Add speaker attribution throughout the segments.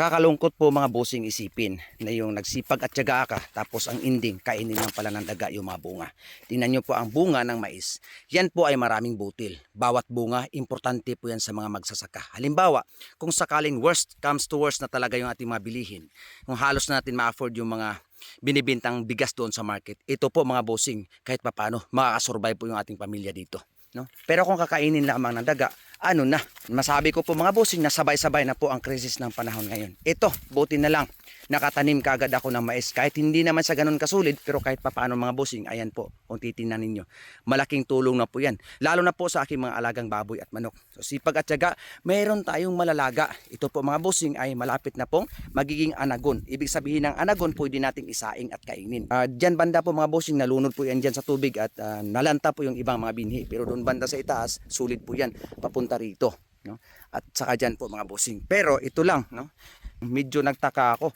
Speaker 1: Kakalungkot po mga bossing isipin na yung nagsipag at tiyaga ka tapos ang ending kainin lang pala ng daga yung mga bunga. Tingnan nyo po ang bunga ng mais. Yan po ay maraming butil. Bawat bunga, importante po yan sa mga magsasaka. Halimbawa, kung sakaling worst comes to worst na talaga yung ating mga bilihin, kung halos na natin ma-afford yung mga binibintang bigas doon sa market, ito po mga bossing, kahit papano, makakasurvive po yung ating pamilya dito. No? Pero kung kakainin lamang ng daga, ano na, masabi ko po mga bossing na sabay-sabay na po ang krisis ng panahon ngayon. Ito, buti na lang, nakatanim kagad ako ng mais. Kahit hindi naman sa ganun kasulid, pero kahit papaano mga bossing, ayan po, kung titingnan ninyo, malaking tulong na po yan. Lalo na po sa aking mga alagang baboy at manok. So sipag at tiyaga, mayroon tayong malalaga. Ito po mga bossing ay malapit na pong magiging anagon. Ibig sabihin ng anagon, pwede nating isaing at kainin. Diyan banda po mga bossing, nalunod po yan dyan sa tubig at nalanta po yung ibang mga binhi. Pero doon banda sa itaas, sulit po yan, papunta rito. No? At saka dyan po mga bossing. Pero ito lang, no? Medyo nagtaka ako.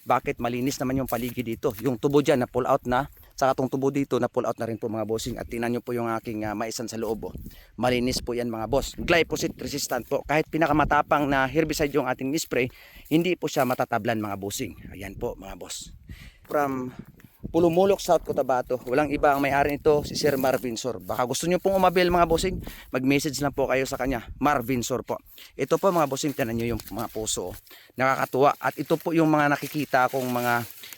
Speaker 1: Bakit malinis naman yung paligid dito? Yung tubo dyan na pull out na, saka itong tubo dito na pull out na rin po mga bossing. At tingnan nyo po yung aking maisan sa loob. Malinis po yan mga boss. Glyphosate resistant po. Kahit pinakamatapang na herbicide yung ating spray, hindi po siya matatablan mga bossing. Ayan po mga boss. From Pulumulok, South Cotabato. Walang iba ang may-ari nito, si Sir Marvin Sor. Baka gusto nyo pong umabil mga bossing, mag-message lang po kayo sa kanya, Marvin Sor po. Ito po mga bossing, tinan nyo yung mga puso. Nakakatuwa. At ito po yung mga nakikita kong mga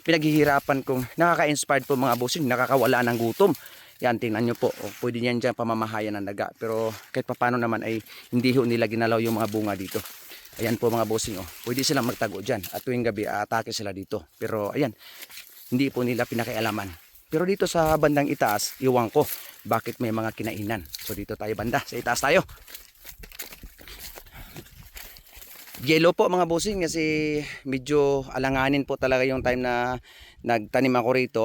Speaker 1: pinaghihirapan kong nakaka-inspired po mga bossing, nakakawala ng gutom. Yan, tingnan nyo po. O, pwede yan dyan pamamahayan ng daga. Pero kahit papano naman ay hindi ho nila ginalaw yung mga bunga dito. Ayan po mga bossing. O, pwede silang magtago dyan. At tuwing gabi, atake sila dito. Pero ayan, hindi po nila pinakialaman. Pero dito sa bandang itaas, iwan ko bakit may mga kinainan. So dito tayo banda, sa itaas tayo. Yellow po mga bossing kasi medyo alanganin po talaga yung time na nagtanim ako rito.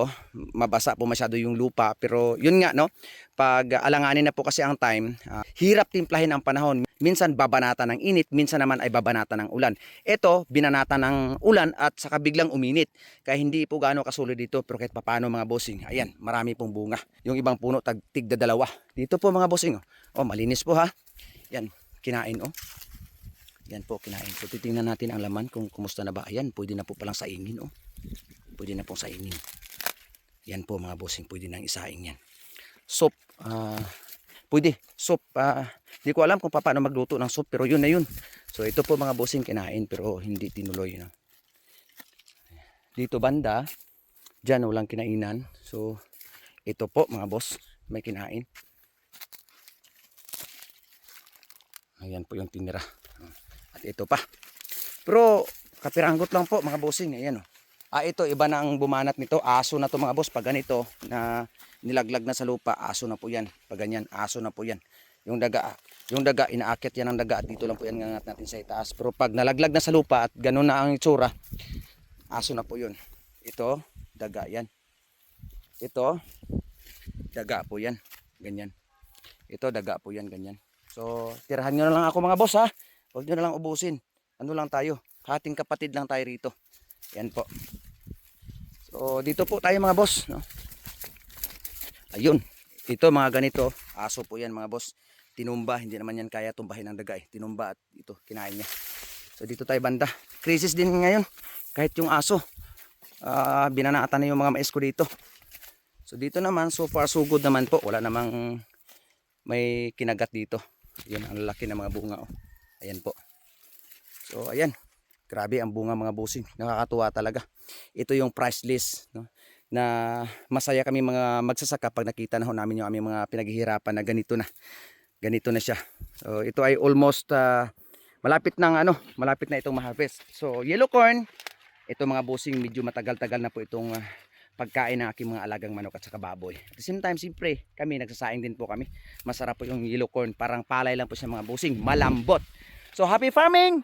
Speaker 1: Mabasa po masyado yung lupa, pero yun nga no, pag alanganin na po kasi ang time, hirap timplahin ang panahon. Minsan babanata ng init, minsan naman ay babanata ng ulan. Ito, binanata ng ulan at saka biglang uminit. Kaya hindi po gaano kasulid dito, pero kahit papano mga bossing, ayan, marami pong bunga. Yung ibang puno, tigda dalawa. Dito po mga bossing, oh, malinis po ha. Yan, kinain oh. Yan po, kinain. So titingnan natin ang laman kung kumusta na ba. Ayan, pwede na po palang saingin oh. Pwede na pong saingin. Yan po mga bossing, pwede nang isaing yan. Soup, pwede, soup. Hindi ko alam kung paano magluto ng soup, pero yun na yun. So ito po mga bossing, kinain pero hindi tinuloy. No? Dito banda, dyan walang kinainan. So ito po mga boss, may kinain. Ayan po yung tinira. At ito pa. Pero kapiranggot lang po mga bossing. Ayan oh. Ito iba na ang bumanat nito. Aso na to mga boss. Pag ganito na nilaglag na sa lupa, aso na po yan. Pag ganyan, aso na po yan. Yung daga, inaakit yan ng daga at dito lang po yan ngangat natin sa itaas. Pero pag nalaglag na sa lupa at ganun na ang itsura, aso na po yun. Ito, daga yan. Ito, daga po yan. Ganyan. Ito, daga po yan. Ganyan. So, tirahan nyo na lang ako mga boss ha. Huwag nyo na lang ubusin. Ano lang tayo? Hating kapatid lang tayo rito. Yan po. So, dito po tayo mga boss. No? Ayun. Ito mga ganito. Aso po yan mga boss. Tinumba. Hindi naman yan kaya tumbahin ng daga. Tinumba at ito, kinain niya. So, dito tayo banda. Krisis din ngayon. Kahit yung aso. Binanatan na yung mga mais ko dito. So, dito naman, so far so good naman po. Wala namang may kinagat dito. Yan ang laki ng mga bunga. Oh. Ayan po. So, ayan. Grabe ang bunga mga bossing. Nakakatuwa talaga. Ito yung price list. No? Na masaya kami mga magsasaka pag nakita na ho namin yung aming mga pinaghihirapan na ganito na. Ganito na siya. So, ito ay almost malapit na itong ma-harvest. So, yellow corn. Ito mga bossing, medyo matagal-tagal na po itong pagkain ng aking mga alagang manok at saka baboy. At the same time, siyempre, kami nagsasaing din po kami. Masarap po yung yellow corn. Parang palay lang po siya mga bossing. Malambot. So, happy farming!